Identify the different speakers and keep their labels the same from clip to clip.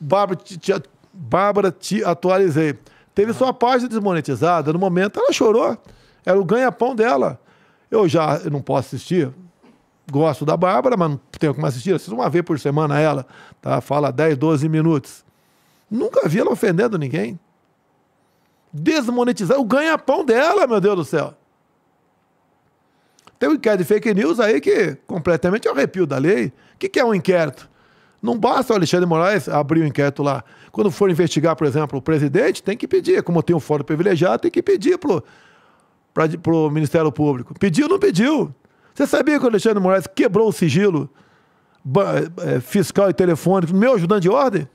Speaker 1: Bárbara, te atualizei. Teve sua página desmonetizada. No momento, ela chorou. Era o ganha-pão dela. Eu não posso assistir. Gosto da Bárbara, mas não tenho como assistir. Assisto uma vez por semana ela. Tá? Fala 10, 12 minutos. Nunca vi ela ofendendo ninguém. Desmonetizar o ganha-pão dela, meu Deus do céu. Tem um inquérito de fake news aí que completamente é o arrepio da lei. O que é um inquérito? Não basta o Alexandre de Moraes abrir o inquérito lá. Quando for investigar, por exemplo, o presidente, tem que pedir. Como tem um fórum privilegiado, tem que pedir pro Ministério Público. Pediu ou não pediu? Você sabia que o Alexandre de Moraes quebrou o sigilo fiscal e telefônico do meu ajudante de ordem?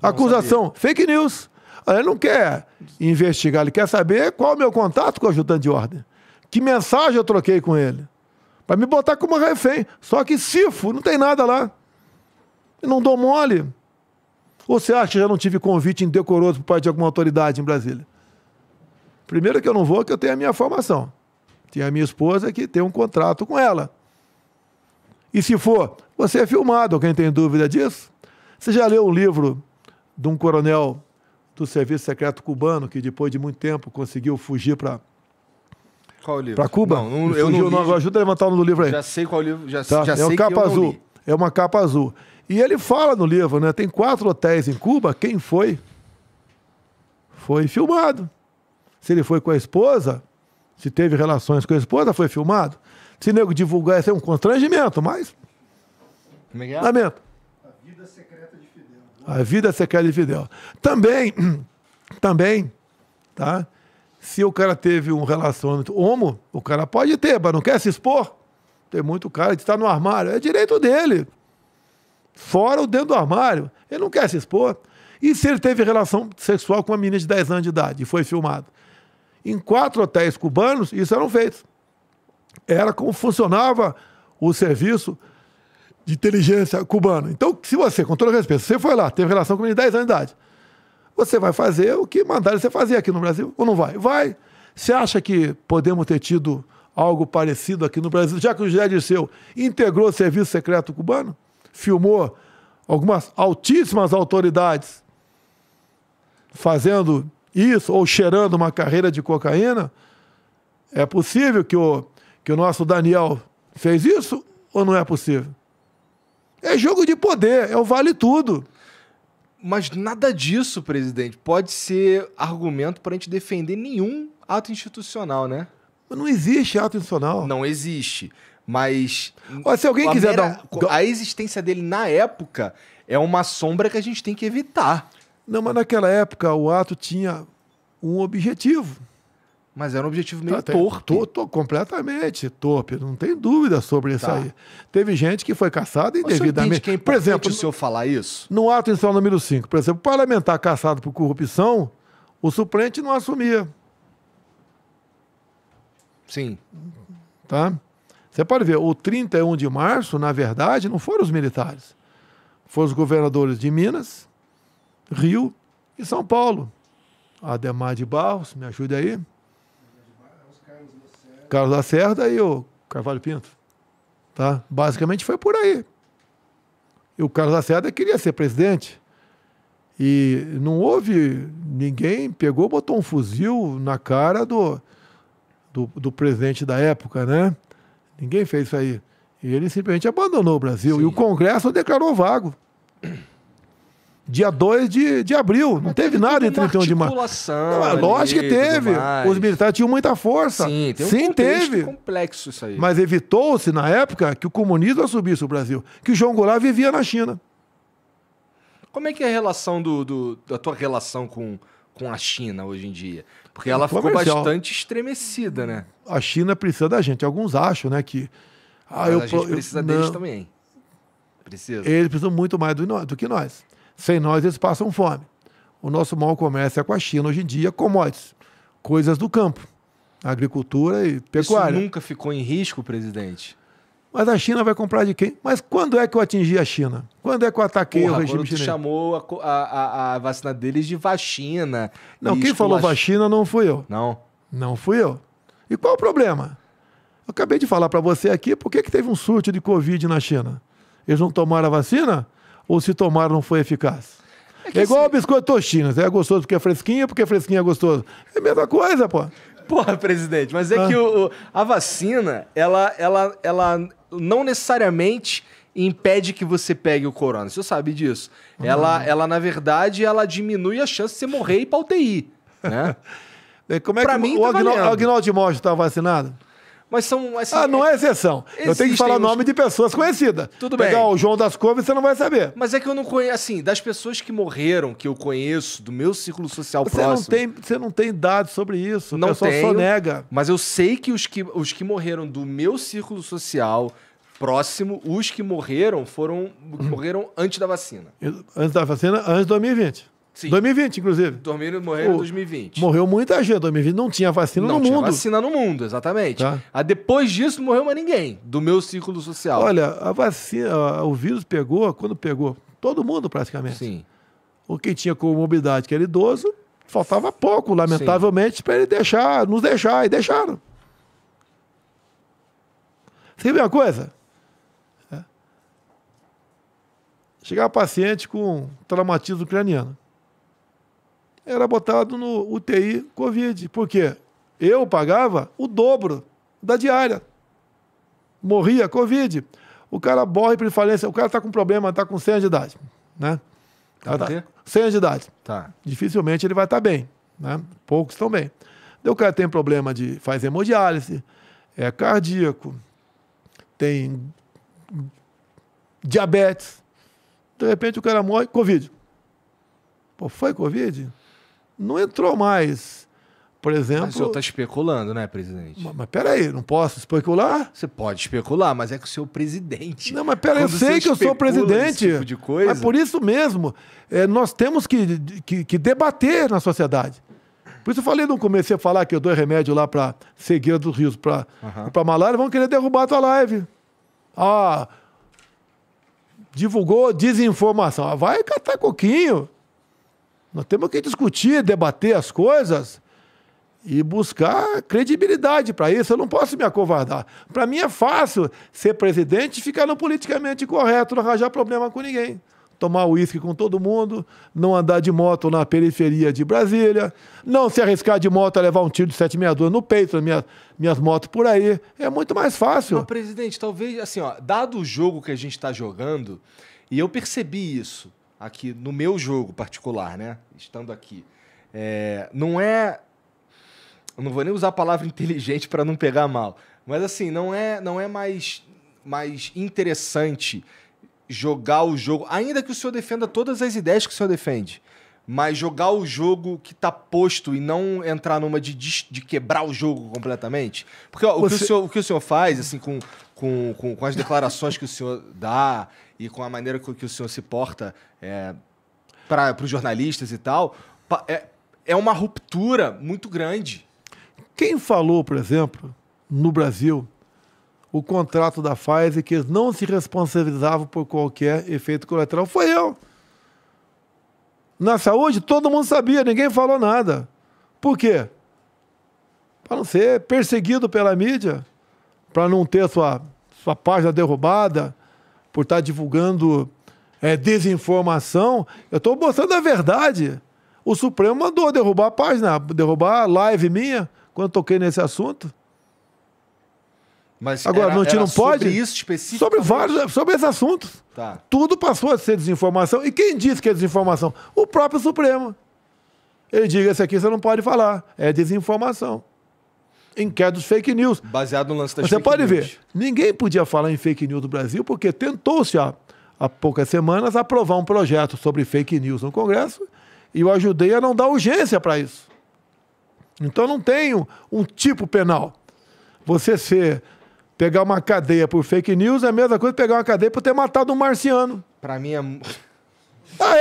Speaker 1: Acusação, fake news. Ele não quer investigar, ele quer saber qual é o meu contato com o ajudante de ordem. Que mensagem eu troquei com ele. Para me botar como refém. Só que cifo, não tem nada lá. Eu não dou mole. Ou você acha que já não tive convite indecoroso por parte de alguma autoridade em Brasília? Primeiro que eu não vou, que eu tenho a minha formação. Tem a minha esposa que tem um contrato com ela. E se for, você é filmado, alguém tem dúvida disso? Você já leu um livro de um coronel do Serviço Secreto cubano que depois de muito tempo conseguiu fugir para Cuba?
Speaker 2: Não, eu não li.
Speaker 1: Ajuda a levantar o nome do livro aí.
Speaker 2: Já sei qual livro, já
Speaker 1: É
Speaker 2: sei
Speaker 1: uma
Speaker 2: que
Speaker 1: capa
Speaker 2: eu não
Speaker 1: azul.
Speaker 2: li.
Speaker 1: É uma capa azul. E ele fala no livro, né? Tem 4 hotéis em Cuba. Quem foi? Foi filmado. Se ele foi com a esposa, se teve relações com a esposa, foi filmado. Se nego divulgar, isso é um constrangimento, mas...
Speaker 2: Como é que é?
Speaker 1: Lamento.
Speaker 3: A vida secreta de Fidel.
Speaker 1: A vida secreta de Fidel. Também, tá? Se o cara teve um relacionamento homo, o cara pode ter, mas não quer se expor. Tem muito cara que está no armário. É direito dele. Fora ou dentro do armário. Ele não quer se expor. E se ele teve relação sexual com uma menina de 10 anos de idade e foi filmado? Em 4 hotéis cubanos, isso eram feitos. Era como funcionava o serviço de inteligência cubano. Então, se você, com todo respeito, se você foi lá, teve relação com uma menina de 10 anos de idade, você vai fazer o que mandaram você fazer aqui no Brasil ou não vai? Vai. Você acha que podemos ter tido algo parecido aqui no Brasil, já que o José Dirceu integrou o serviço secreto cubano, filmou algumas altíssimas autoridades fazendo isso ou cheirando uma carreira de cocaína? É possível que o nosso Daniel fez isso ou não é possível? É jogo de poder, é o vale tudo.
Speaker 2: Mas nada disso, presidente, pode ser argumento para a gente defender nenhum ato institucional, né?
Speaker 1: Mas não existe ato institucional.
Speaker 2: Não existe, mas...
Speaker 1: Olha, se alguém quiser dar...
Speaker 2: A existência dele na época é uma sombra que a gente tem que evitar.
Speaker 1: Não, mas naquela época o ato tinha um objetivo.
Speaker 2: Mas era um objetivo meio torpe.
Speaker 1: Completamente torpe, não tem dúvida sobre isso aí. Teve gente que foi caçada indevidamente.
Speaker 2: Que é
Speaker 1: por exemplo,
Speaker 2: o senhor falar isso?
Speaker 1: No ato institucional número 5, por exemplo, parlamentar caçado por corrupção, o suplente não assumia.
Speaker 2: Sim.
Speaker 1: Tá? Você pode ver, o 31 de março, na verdade, não foram os militares. Foram os governadores de Minas, Rio e São Paulo. Ademar de Barros, me ajude aí. Carlos Lacerda e o Carvalho Pinto. Tá? Basicamente foi por aí. E o Carlos Lacerda queria ser presidente. E não houve... Ninguém pegou, botou um fuzil na cara do presidente da época, né? Ninguém fez isso aí. E ele simplesmente abandonou o Brasil. Sim. E o Congresso declarou vago. Dia 2 de abril. Não teve nada em 31 de março. Lógico que teve. Os militares tinham muita força.
Speaker 2: Sim, tem um contexto complexo isso aí.
Speaker 1: Mas evitou-se, na época, que o comunismo assumisse o Brasil. Que o João Goulart vivia na China.
Speaker 2: Como é que é a relação da tua relação com a China hoje em dia? Porque ela ficou bastante estremecida, né?
Speaker 1: A China precisa da gente. Alguns acham, né, que...
Speaker 2: Mas a gente precisa deles também. Precisa.
Speaker 1: Eles precisam muito mais do que nós. Sem nós, eles passam fome. O nosso maior comércio é com a China hoje em dia, commodities, coisas do campo, agricultura e pecuária.
Speaker 2: Isso nunca ficou em risco, presidente?
Speaker 1: Mas a China vai comprar de quem? Mas quando é que eu atingi a China? Quando é que eu ataquei o regime chinês?
Speaker 2: Quando tu chamou a vacina deles de vacina.
Speaker 1: Não, quem falou vacina não fui eu.
Speaker 2: Não?
Speaker 1: Não fui eu. E qual o problema? Eu acabei de falar para você aqui, por que teve um surto de Covid na China? Eles não tomaram a vacina? ou se tomaram não foi eficaz. É igual o biscoito Tostines. É gostoso porque é fresquinho é gostoso. É a mesma coisa, pô.
Speaker 2: Porra, presidente, mas é que a vacina, ela não necessariamente impede que você pegue o corona. Você sabe disso. Ela, na verdade, ela diminui a chance de você morrer e ir pra UTI, né?
Speaker 1: Como é pra que mim, o Agnaldo Timóteo está vacinado?
Speaker 2: Mas são... Assim,
Speaker 1: não é exceção. Eu tenho que falar o nome de pessoas conhecidas.
Speaker 2: Tudo bem.
Speaker 1: Pegar o João das Couves, você não vai saber.
Speaker 2: Mas é que eu não conheço... Assim, das pessoas que morreram, que eu conheço, do meu círculo social próximo...
Speaker 1: Você não tem dados sobre isso.
Speaker 2: Não tenho,
Speaker 1: só nega.
Speaker 2: Mas eu sei que os que morreram do meu círculo social próximo, os que morreram morreram antes da vacina.
Speaker 1: Antes da vacina, antes de 2020.
Speaker 2: Sim.
Speaker 1: 2020, inclusive.
Speaker 2: Morreram em 2020.
Speaker 1: Morreu muita gente. 2020 não tinha vacina no mundo.
Speaker 2: Não tinha vacina no mundo, exatamente.
Speaker 1: Tá.
Speaker 2: Depois disso, não morreu mais ninguém do meu círculo social.
Speaker 1: Olha, a vacina, o vírus pegou, quando pegou, todo mundo praticamente.
Speaker 2: Sim.
Speaker 1: Ou quem tinha comorbidade, que era idoso, faltava pouco, lamentavelmente, para ele nos deixar, e deixaram. Você vê uma coisa? Chegava paciente com traumatismo craniano. Era botado no UTI Covid. Por quê? Eu pagava o dobro da diária. Morria Covid. O cara morre por falência. O cara está com problema, está com 100 anos de idade. Né?
Speaker 2: Tá
Speaker 1: 100 anos de idade.
Speaker 2: Tá.
Speaker 1: Dificilmente ele vai estar bem. Né? Poucos estão bem. Daí o cara tem problema faz hemodiálise, é cardíaco, tem diabetes. De repente o cara morre, Covid. Pô, foi Covid? Não entrou mais, por exemplo...
Speaker 2: Mas o senhor está especulando, né, presidente?
Speaker 1: Mas peraí, não posso especular?
Speaker 2: Você pode especular, mas é que o senhor é presidente.
Speaker 1: Não, mas peraí, eu sei que eu sou presidente.
Speaker 2: Tipo de coisa...
Speaker 1: Mas por isso mesmo, nós temos que debater na sociedade. Por isso eu falei no começo, falar que eu dou remédio lá para cegueira dos rios, para malária, vão querer derrubar a tua live. Divulgou desinformação. Vai catar coquinho. Nós temos que discutir, debater as coisas e buscar credibilidade para isso. Eu não posso me acovardar. Para mim é fácil ser presidente e ficar no politicamente correto, não arranjar problema com ninguém. Tomar uísque com todo mundo, não andar de moto na periferia de Brasília, não se arriscar de moto a levar um tiro de 762 no peito, minhas motos por aí. É muito mais fácil.
Speaker 2: Mas, presidente, talvez, assim, dado o jogo que a gente está jogando, e eu percebi isso aqui no meu jogo particular, né? Estando aqui. Não é... Eu não vou nem usar a palavra inteligente para não pegar mal. Mas, assim, não é mais interessante jogar o jogo, ainda que o senhor defenda todas as ideias que o senhor defende, mas jogar o jogo que está posto e não entrar numa de quebrar o jogo completamente? Porque o que o senhor faz, assim, com as declarações que o senhor dá e com a maneira que o senhor se porta para os jornalistas e tal, é uma ruptura muito grande.
Speaker 1: Quem falou, por exemplo, no Brasil, o contrato da Pfizer, que eles não se responsabilizavam por qualquer efeito colateral, foi eu. Na saúde, todo mundo sabia, ninguém falou nada. Por quê? Para não ser perseguido pela mídia, para não ter sua página derrubada, por estar divulgando desinformação. Eu estou mostrando a verdade. O Supremo mandou derrubar a página, derrubar a live minha, quando toquei nesse assunto.
Speaker 2: Mas
Speaker 1: agora, não pode?
Speaker 2: Sobre isso especificamente?
Speaker 1: Sobre esses assuntos.
Speaker 2: Tá.
Speaker 1: Tudo passou a ser desinformação. E quem disse que é desinformação? O próprio Supremo. Ele diz, esse aqui você não pode falar. É desinformação. Inquéritos fake news.
Speaker 2: Baseado no lance das
Speaker 1: fake news. Você pode ver, ninguém podia falar em fake news do Brasil porque tentou-se há poucas semanas aprovar um projeto sobre fake news no Congresso e eu ajudei a não dar urgência para isso. Então não tem um tipo penal. Você pegar uma cadeia por fake news é a mesma coisa que pegar uma cadeia por ter matado um marciano.
Speaker 2: Para mim é...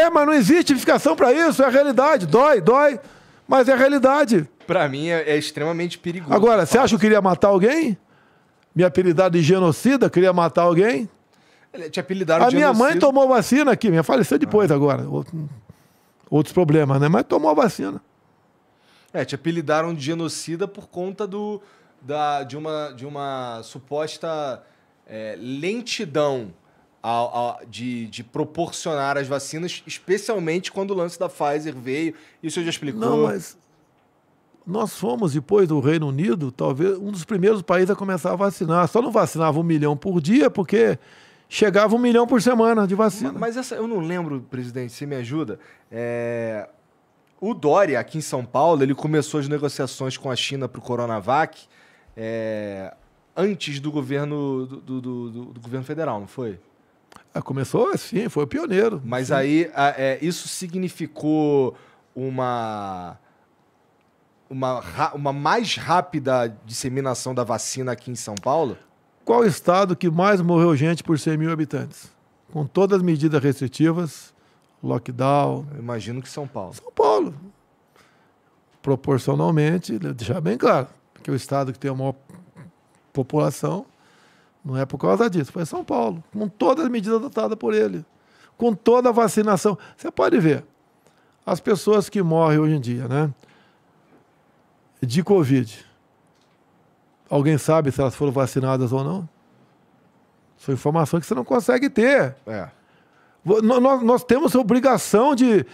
Speaker 1: mas não existe tipificação para isso, é a realidade. Dói, mas é a realidade.
Speaker 2: Para mim é extremamente perigoso.
Speaker 1: Agora, você acha que eu queria matar alguém? Me apelidaram de genocida, queria matar alguém?
Speaker 2: Te apelidaram de
Speaker 1: genocida. A minha mãe tomou vacina aqui, minha faleceu depois agora. Outros problemas, né? Mas tomou a vacina.
Speaker 2: Te apelidaram de genocida por conta de uma suposta lentidão de proporcionar as vacinas, especialmente quando o lance da Pfizer veio. E o senhor já explicou.
Speaker 1: Não, mas nós fomos, depois do Reino Unido, talvez um dos primeiros países a começar a vacinar. Só não vacinava 1 milhão por dia, porque chegava 1 milhão por semana de vacina.
Speaker 2: Mas essa eu não lembro, presidente, você me ajuda. O Dória, aqui em São Paulo, ele começou as negociações com a China para o Coronavac antes do governo do governo federal, não foi?
Speaker 1: Começou assim, foi o pioneiro.
Speaker 2: Mas
Speaker 1: sim.
Speaker 2: aí isso significou uma mais rápida disseminação da vacina aqui em São Paulo?
Speaker 1: Qual o estado que mais morreu gente por 100 mil habitantes? Com todas as medidas restritivas, lockdown.
Speaker 2: Eu imagino que São Paulo.
Speaker 1: São Paulo. Proporcionalmente, deixar bem claro, que o estado que tem a maior população não é por causa disso, foi São Paulo, com todas as medidas adotadas por ele, com toda a vacinação. Você pode ver, as pessoas que morrem hoje em dia, né, de Covid, alguém sabe se elas foram vacinadas ou não? São informações que você não consegue ter. Nós temos a obrigação de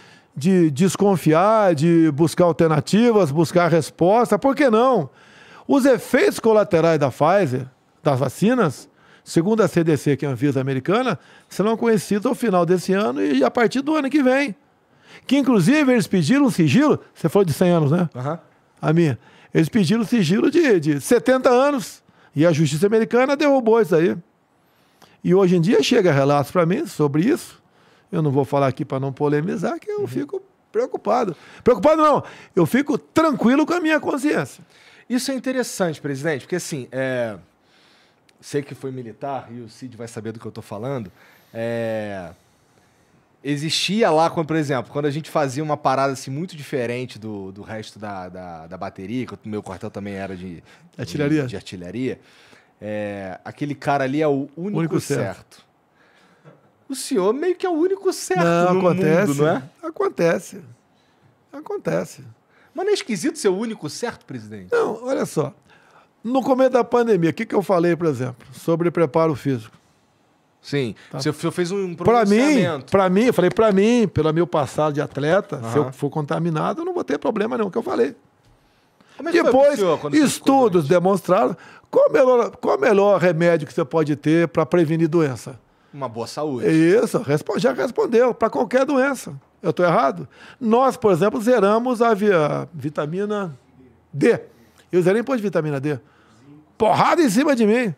Speaker 1: desconfiar, de buscar alternativas, buscar resposta. Por que não? Os efeitos colaterais da Pfizer, das vacinas, segundo a CDC, que é a Anvisa americana, serão conhecidos ao final desse ano e a partir do ano que vem. Que, inclusive, eles pediram um sigilo. Você falou de 100 anos, né?
Speaker 2: Uhum.
Speaker 1: A minha. Eles pediram um sigilo de 70 anos. E a justiça americana derrubou isso aí. E hoje em dia chega relatos para mim sobre isso. Eu não vou falar aqui para não polemizar, que eu fico preocupado. Preocupado não, eu fico tranquilo com a minha consciência.
Speaker 2: Isso é interessante, presidente, porque assim, sei que foi militar, e o Cid vai saber do que eu estou falando, existia lá, por exemplo, quando a gente fazia uma parada assim, muito diferente do resto da bateria, que o meu quartel também era de artilharia, aquele cara ali é o único certo. O senhor meio que é o único certo no mundo, não é?
Speaker 1: Acontece.
Speaker 2: Mas não é esquisito ser o único certo, presidente?
Speaker 1: Não, olha só. No começo da pandemia, o que eu falei, por exemplo, sobre preparo físico?
Speaker 2: Sim. Tá. Você fez um
Speaker 1: pronunciamento. Eu falei, para mim, pelo meu passado de atleta, se eu for contaminado, eu não vou ter problema nenhum, que eu falei. Depois, estudos demonstraram qual o melhor remédio que você pode ter para prevenir doença.
Speaker 2: Uma boa saúde.
Speaker 1: Isso, já respondeu, para qualquer doença. Eu estou errado? Nós, por exemplo, zeramos a vitamina D. Eu zerei por de vitamina D. Porrada em cima de mim.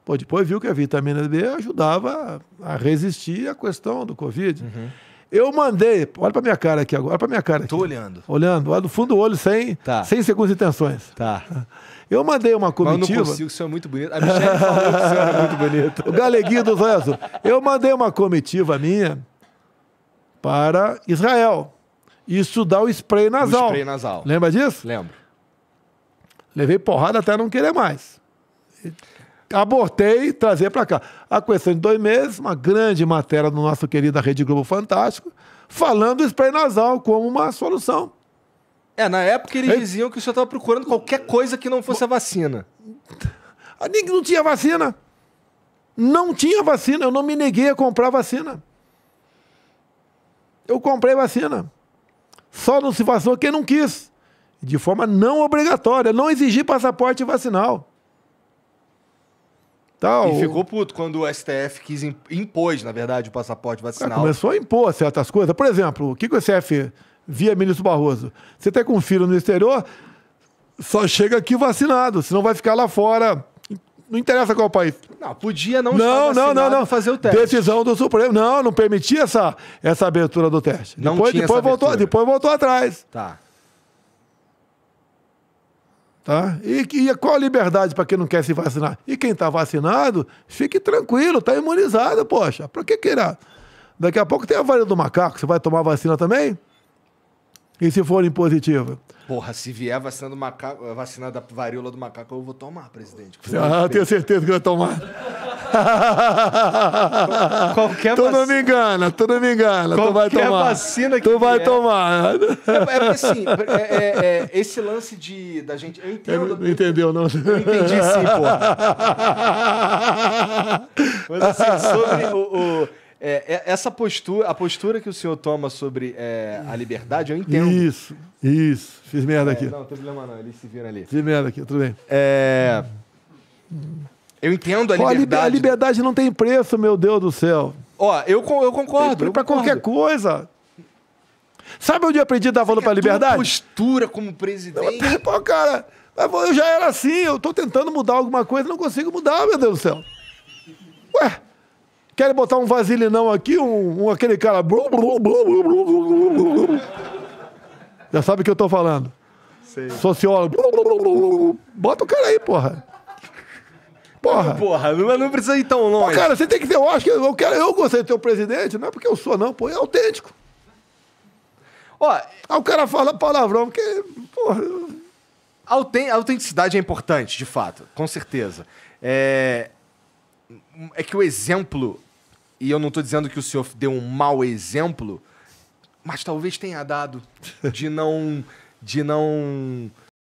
Speaker 1: Pô, depois viu que a vitamina D ajudava a resistir à questão do Covid. Uhum. Eu mandei, olha para minha cara aqui agora, olha para minha cara aqui.
Speaker 2: Tô olhando.
Speaker 1: Olha do fundo do olho, sem segundas intenções.
Speaker 2: Tá.
Speaker 1: Eu mandei uma comitiva.
Speaker 2: Mas eu não consigo, o senhor é muito bonito. A Michelle falou que o senhor é muito bonito.
Speaker 1: O galeguinho do Zóio Azul. Eu mandei uma comitiva minha para Israel e estudar o spray nasal.
Speaker 2: O spray nasal.
Speaker 1: Lembra disso?
Speaker 2: Lembro.
Speaker 1: Levei porrada até não querer mais. Abortei e trazer para cá. A questão de 2 meses, uma grande matéria do nosso querido Rede Globo Fantástico, falando do spray nasal como uma solução.
Speaker 2: Na época eles diziam que o senhor estava procurando qualquer coisa que não fosse a vacina.
Speaker 1: Não tinha vacina. Não tinha vacina. Eu não me neguei a comprar vacina. Eu comprei vacina. Só não se vacinou quem não quis. De forma não obrigatória. Não exigi passaporte vacinal.
Speaker 2: E ficou puto quando o STF impôs, na verdade, o passaporte vacinal.
Speaker 1: Começou a impor certas coisas. Por exemplo, o que o STF via ministro Barroso? Você está com um filho no exterior, só chega aqui vacinado, senão vai ficar lá fora. Não interessa qual país.
Speaker 2: Não, podia não estar vacinado fazer o teste.
Speaker 1: Decisão do Supremo. Não permitia essa abertura do teste. Depois voltou atrás.
Speaker 2: Tá.
Speaker 1: E qual a liberdade para quem não quer se vacinar? E quem está vacinado, fique tranquilo, está imunizado, poxa. Para que queira? Daqui a pouco tem a varíola do macaco, você vai tomar vacina também? E se for impositiva?
Speaker 2: Porra, se vier a vacina do macaco, a vacina da varíola do macaco, eu vou tomar, presidente.
Speaker 1: Tenho certeza que vai tomar.
Speaker 2: Qualquer
Speaker 1: Tu não
Speaker 2: vacina-
Speaker 1: me engana, tu não me engana. Tu vai
Speaker 2: Qualquer
Speaker 1: tomar.
Speaker 2: vacina que
Speaker 1: Tu vai
Speaker 2: vier.
Speaker 1: tomar.
Speaker 2: Porque assim, esse lance da gente. Eu entendo.
Speaker 1: Não entendeu, não?
Speaker 2: Eu entendi sim, porra. Mas assim, sobre essa postura, a postura que o senhor toma sobre a liberdade, eu entendo.
Speaker 1: Isso. Fiz merda aqui.
Speaker 2: Não, não tem problema não, eles se viram ali.
Speaker 1: Fiz merda aqui, tudo bem.
Speaker 2: Eu entendo a
Speaker 1: Pô,
Speaker 2: liberdade.
Speaker 1: a liberdade não tem preço, meu Deus do céu.
Speaker 2: Ó, eu concordo. eu
Speaker 1: Pra
Speaker 2: concordo.
Speaker 1: qualquer coisa. Sabe onde eu aprendi a dar valor pra
Speaker 2: A tua
Speaker 1: liberdade?
Speaker 2: postura como presidente.
Speaker 1: Pô, cara, eu já era assim, eu tô tentando mudar alguma coisa, não consigo mudar, meu Deus do céu. Ué, querem botar um vaselinão aqui, aquele cara... Já sabe o que eu tô falando.
Speaker 2: Sei.
Speaker 1: Sociólogo. Bota o cara aí, porra. Porra.
Speaker 2: Porra, não precisa ir tão
Speaker 1: Pô,
Speaker 2: longe.
Speaker 1: cara, você tem que ter... Eu acho que eu gostei de ter o presidente, não é porque eu sou, não, pô, é autêntico.
Speaker 2: Ó,
Speaker 1: Aí o cara fala palavrão, porque... Porra...
Speaker 2: a autenticidade é importante, de fato, com certeza. É que o exemplo, e eu não estou dizendo que o senhor deu um mau exemplo, mas talvez tenha dado de não